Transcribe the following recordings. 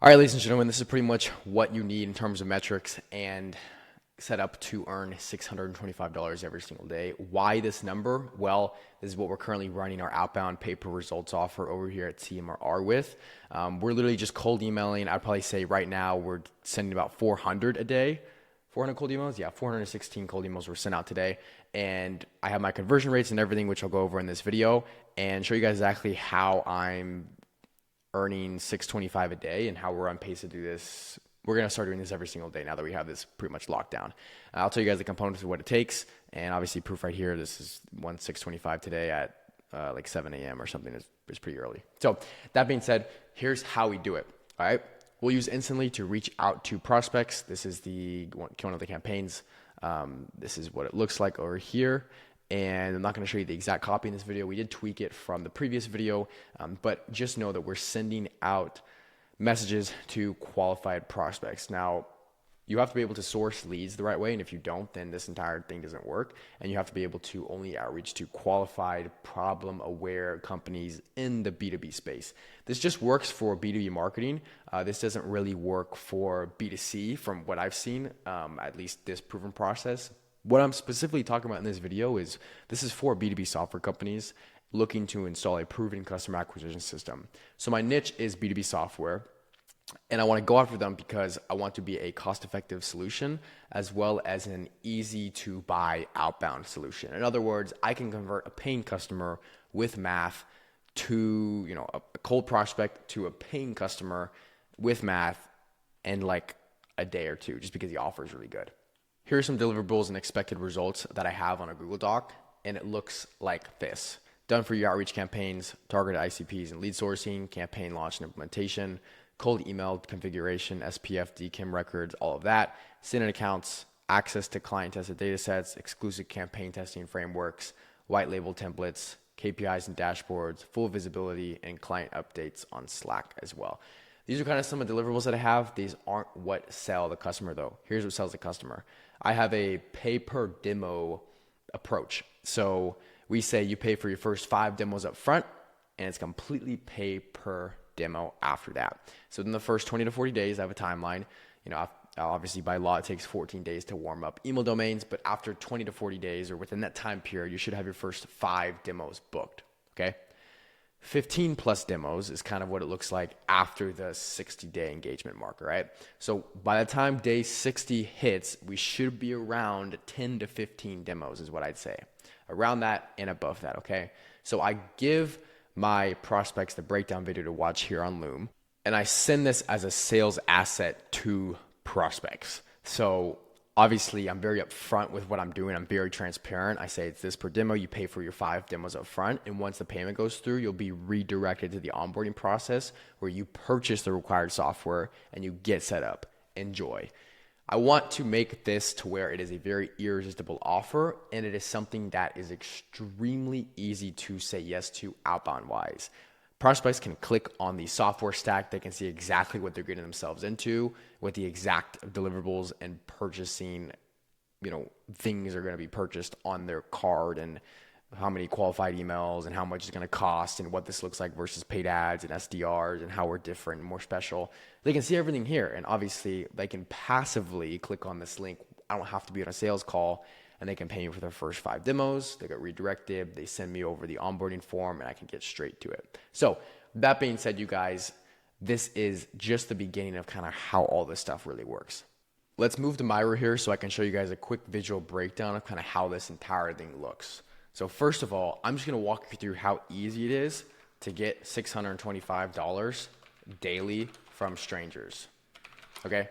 All right, ladies and gentlemen, this is pretty much what you need in terms of metrics and set up to earn $625 every single day. Why this number? Well, this is what we're currently running our outbound pay-per results offer over here at CMRR with. We're literally just cold emailing. I'd probably say right now we're sending about 400 a day. 400 cold emails? Yeah, 416 cold emails were sent out today. And I have my conversion rates and everything, which I'll go over in this video and show you guys exactly how I'm earning $625 a day and how we're on pace to do this. We're going to start doing this every single day now that we have this pretty much locked down. I'll tell you guys the components of what it takes. And obviously proof right here, this is 625 today at like 7 a.m. or something. It's pretty early. So that being said, here's how we do it. All right. We'll use Instantly to reach out to prospects. This is one of the campaigns. This is what it looks like over here. And I'm not going to show you the exact copy in this video. We did tweak it from the previous video, but just know that we're sending out messages to qualified prospects. Now, you have to be able to source leads the right way, and if you don't, then this entire thing doesn't work. And you have to be able to only outreach to qualified, problem-aware companies in the B2B space. This just works for B2B marketing. This doesn't really work for B2C from what I've seen, at least this proven process. What I'm specifically talking about in this video is this is for B2B software companies looking to install a proven customer acquisition system. So my niche is B2B software, and I want to go after them because I want to be a cost-effective solution as well as an easy-to-buy outbound solution. In other words, I can convert a paying customer with math to, a cold prospect to a paying customer with math in like a day or two, just because the offer is really good. Here are some deliverables and expected results that I have on a Google Doc, and it looks like this. Done for your outreach campaigns, targeted ICPs and lead sourcing, campaign launch and implementation, cold email configuration, SPF, DKIM records, all of that, send-in accounts, access to client-tested data sets, exclusive campaign testing frameworks, white label templates, KPIs and dashboards, full visibility, and client updates on Slack as well. These are kind of some of the deliverables that I have. These aren't what sell the customer though. Here's what sells the customer. I have a pay per demo approach. So we say you pay for your first 5 demos up front, and it's completely pay per demo after that. So in the first 20 to 40 days, I have a timeline. Obviously by law, it takes 14 days to warm up email domains, but after 20 to 40 days or within that time period, you should have your first 5 demos booked. Okay. 15 plus demos is kind of what it looks like after the 60-day engagement marker, right? So by the time day 60 hits, we should be around 10 to 15 demos is what I'd say. Around that and above that, okay? So I give my prospects the breakdown video to watch here on Loom, and I send this as a sales asset to prospects. So obviously, I'm very upfront with what I'm doing. I'm very transparent. I say it's this per demo. You pay for your 5 demos up front. And once the payment goes through, you'll be redirected to the onboarding process where you purchase the required software and you get set up. Enjoy. I want to make this to where it is a very irresistible offer, and it is something that is extremely easy to say yes to outbound wise. Prospects can click on the software stack. They can see exactly what they're getting themselves into with the exact deliverables and purchasing, things are going to be purchased on their card and how many qualified emails and how much it's going to cost and what this looks like versus paid ads and SDRs and how we're different and more special. They can see everything here. And obviously they can passively click on this link. I don't have to be on a sales call, and they can pay me for their first 5 demos. They get redirected. They send me over the onboarding form, and I can get straight to it. So that being said, you guys, this is just the beginning of kind of how all this stuff really works. Let's move to Miro here so I can show you guys a quick visual breakdown of kind of how this entire thing looks. So first of all, I'm just going to walk you through how easy it is to get $625 daily from strangers. Okay?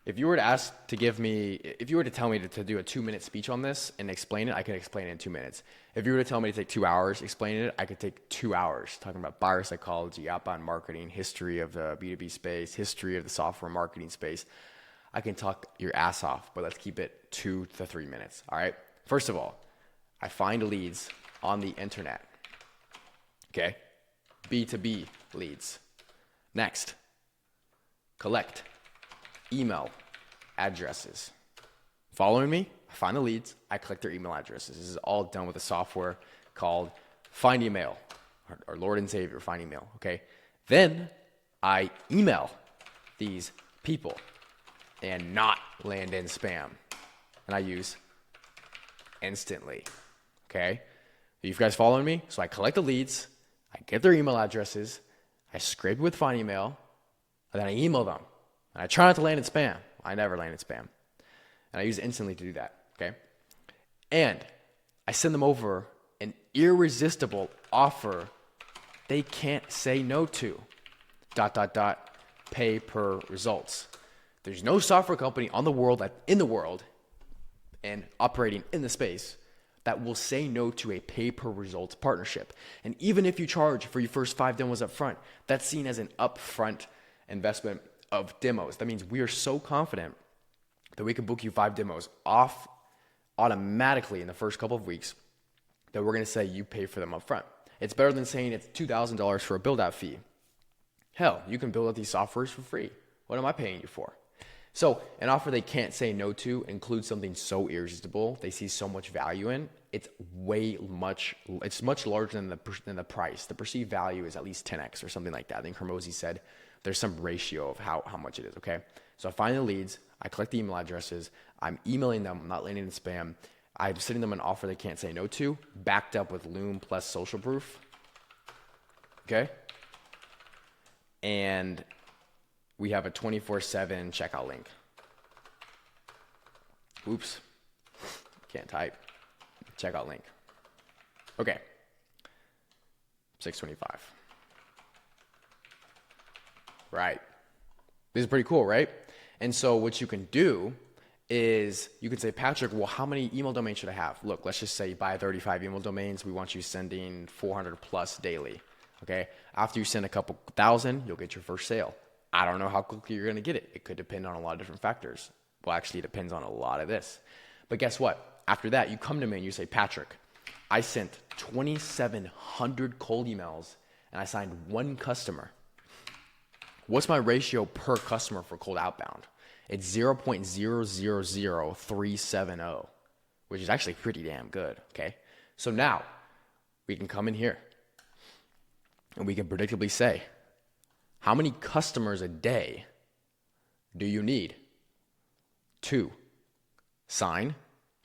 If you were to tell me to do a 2-minute speech on this and explain it, I could explain it in 2 minutes. If you were to tell me to take 2 hours explaining it, I could take 2 hours talking about buyer psychology, outbound marketing, history of the B2B space, history of the software marketing space. I can talk your ass off, but let's keep it 2 to 3 minutes. All right. First of all, I find leads on the internet. Okay. B2B leads. Next, collect email addresses. Following me? I find the leads. I collect their email addresses. This is all done with a software called Find Email, our Lord and Savior, Find Email. Okay. Then I email these people and not land in spam. And I use instantly. Okay? Are you guys following me? So I collect the leads, I get their email addresses, I scrape it with Find Email, and then I email them. And I try not to land in spam. I never land in spam. And I use instantly to do that. Okay? And I send them over an irresistible offer they can't say no to. ... Pay per results. There's no software company in the world and operating in the space that will say no to a pay per results partnership. And even if you charge for your first 5 demos up front, that's seen as an upfront investment of demos. That means we are so confident that we can book you 5 demos off automatically in the first couple of weeks that we're going to say you pay for them up front. It's better than saying it's $2,000 for a build out fee. Hell, you can build out these softwares for free. What am I paying you for? So an offer they can't say no to includes something so irresistible, they see so much value in, it's much larger than the price. The perceived value is at least 10x or something like that. I think Hermosi said there's some ratio of how much it is, okay? So I find the leads, I collect the email addresses, I'm emailing them, I'm not landing in spam, I'm sending them an offer they can't say no to, backed up with Loom plus social proof, okay? And we have a 24/7 checkout link. Oops, can't type. Checkout link. Okay, 625. Right. This is pretty cool, right? And so what you can do is you can say, Patrick, well, how many email domains should I have? Look, let's just say you buy 35 email domains. We want you sending 400 plus daily. Okay. After you send a couple thousand, you'll get your first sale. I don't know how quickly you're going to get it. It could depend on a lot of different factors. Well, actually, it depends on a lot of this. But guess what? After that, you come to me and you say, Patrick, I sent 2,700 cold emails and I signed 1 customer. What's my ratio per customer for cold outbound? It's 0.000370, which is actually pretty damn good. Okay. So now we can come in here and we can predictably say, how many customers a day do you need to sign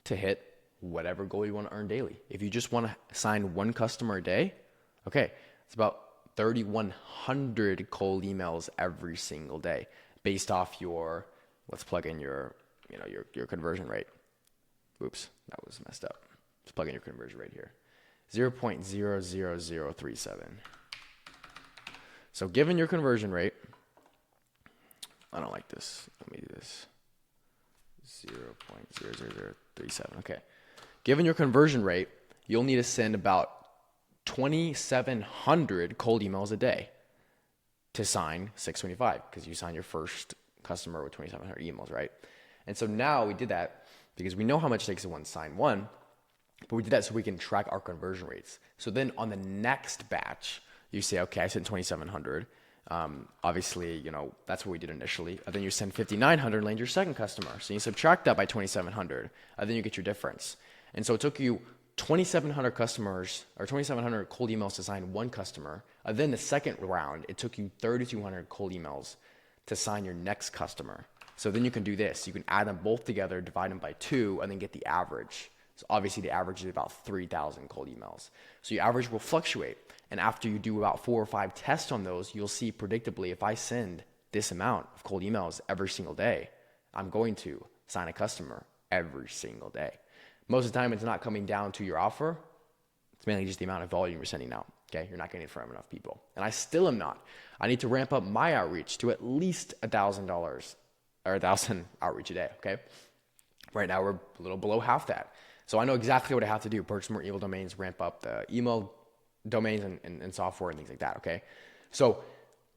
to hit whatever goal you want to earn daily? If you just want to sign 1 customer a day, okay, it's about 3,100 cold emails every single day based off your, let's plug in your conversion rate. Oops, that was messed up. Let's plug in your conversion rate here. 0.00037. So given your conversion rate, I don't like this. Let me do this. 0.00037. Okay. Given your conversion rate, you'll need to send about 2,700 cold emails a day to sign 625 because you signed your first customer with 2,700 emails, right? And so now we did that because we know how much it takes to sign one, but we did that so we can track our conversion rates. So then on the next batch, you say, okay, I sent 2,700. Obviously, that's what we did initially. And then you send 5,900, land your second customer. So you subtract that by 2,700, and then you get your difference. And so it took you 2,700 customers or 2,700 cold emails to sign 1 customer. And then the second round, it took you 3,200 cold emails to sign your next customer. So then you can do this. You can add them both together, divide them by 2, and then get the average. So obviously the average is about 3,000 cold emails. So your average will fluctuate. And after you do about 4 or 5 tests on those, you'll see predictably, if I send this amount of cold emails every single day, I'm going to sign a customer every single day. Most of the time, it's not coming down to your offer. It's mainly just the amount of volume you're sending out. Okay, you're not getting it from enough people. And I still am not. I need to ramp up my outreach to at least $1,000 or 1,000 outreach a day. Okay, right now we're a little below half that. So I know exactly what I have to do: purchase more email domains, ramp up the email domains and software and things like that. Okay, so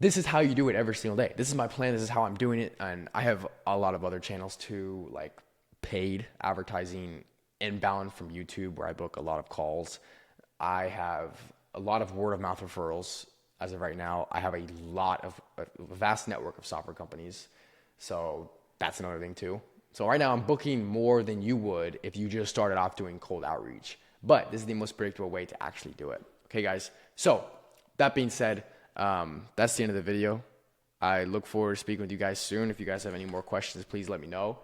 this is how you do it every single day. This is my plan. This is how I'm doing it. And I have a lot of other channels too, like paid advertising inbound from YouTube, where I book a lot of calls. I have a lot of word of mouth referrals as of right now. I have a vast network of software companies. So that's another thing too. So right now I'm booking more than you would if you just started off doing cold outreach. But this is the most predictable way to actually do it. Okay, guys. So that being said, that's the end of the video. I look forward to speaking with you guys soon. If you guys have any more questions, please let me know.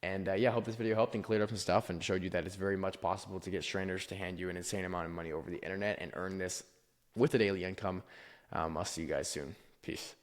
And yeah, I hope this video helped and cleared up some stuff and showed you that it's very much possible to get strangers to hand you an insane amount of money over the internet and earn this with a daily income. I'll see you guys soon. Peace.